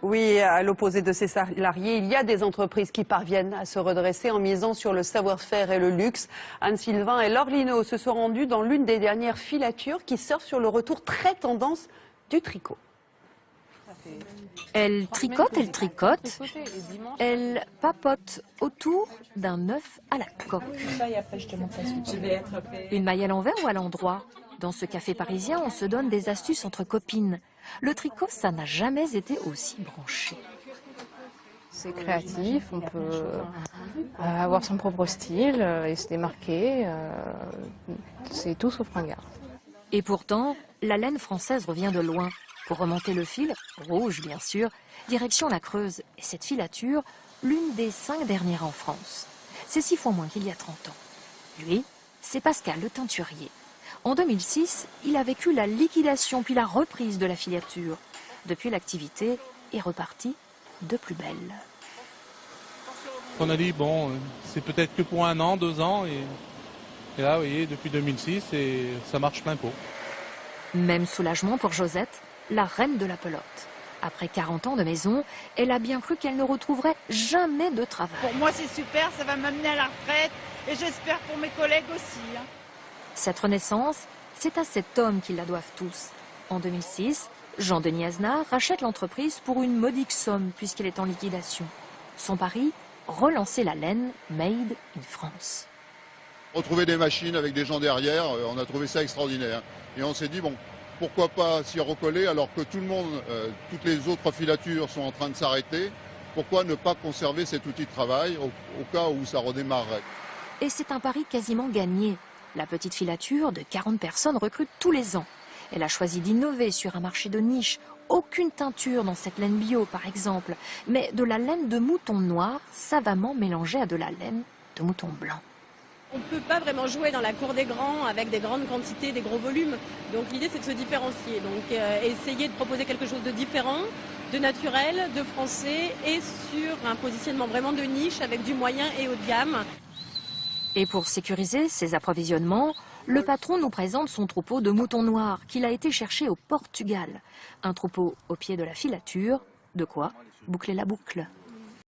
Oui, à l'opposé de ses salariés, il y a des entreprises qui parviennent à se redresser en misant sur le savoir-faire et le luxe. Anne Sylvain et Laure Lineau se sont rendus dans l'une des dernières filatures qui surfe sur le retour très tendance du tricot. Elle tricote, elle papote autour d'un œuf à la coque. Une maille à l'envers ou à l'endroit? Dans ce café parisien, on se donne des astuces entre copines. Le tricot, ça n'a jamais été aussi branché. C'est créatif, on peut avoir son propre style et se démarquer. C'est tout sauf ringard. Et pourtant, la laine française revient de loin. Pour remonter le fil, rouge bien sûr, direction la Creuse. Et cette filature, l'une des 5 dernières en France. C'est 6 fois moins qu'il y a 30 ans. Lui, c'est Pascal le teinturier. En 2006, il a vécu la liquidation puis la reprise de la filature. Depuis, l'activité est repartie de plus belle. On a dit, bon, c'est peut-être que pour 1 an, 2 ans. Et là, vous voyez, depuis 2006, ça marche plein pot. Même soulagement pour Josette, la reine de la pelote. Après 40 ans de maison, elle a bien cru qu'elle ne retrouverait jamais de travail. Pour moi, c'est super, ça va m'amener à la retraite et j'espère pour mes collègues aussi. Cette renaissance, c'est à cet homme qu'ils la doivent tous. En 2006, Jean-Denis Aznar rachète l'entreprise pour une modique somme puisqu'elle est en liquidation. Son pari, relancer la laine made in France. Retrouver des machines avec des gens derrière, on a trouvé ça extraordinaire. Et on s'est dit, bon, pourquoi pas s'y recoller alors que tout le monde, toutes les autres filatures sont en train de s'arrêter. Pourquoi ne pas conserver cet outil de travail au cas où ça redémarrerait? Et c'est un pari quasiment gagné. La petite filature de 40 personnes recrute tous les ans. Elle a choisi d'innover sur un marché de niche. Aucune teinture dans cette laine bio, par exemple, mais de la laine de mouton noir savamment mélangée à de la laine de mouton blanc. On ne peut pas vraiment jouer dans la cour des grands avec des grandes quantités, des gros volumes. Donc l'idée, c'est de se différencier. Donc essayer de proposer quelque chose de différent, de naturel, de français et sur un positionnement vraiment de niche avec du moyen et haut de gamme. Et pour sécuriser ses approvisionnements, le patron nous présente son troupeau de moutons noirs qu'il a été chercher au Portugal. Un troupeau au pied de la filature, de quoi boucler la boucle.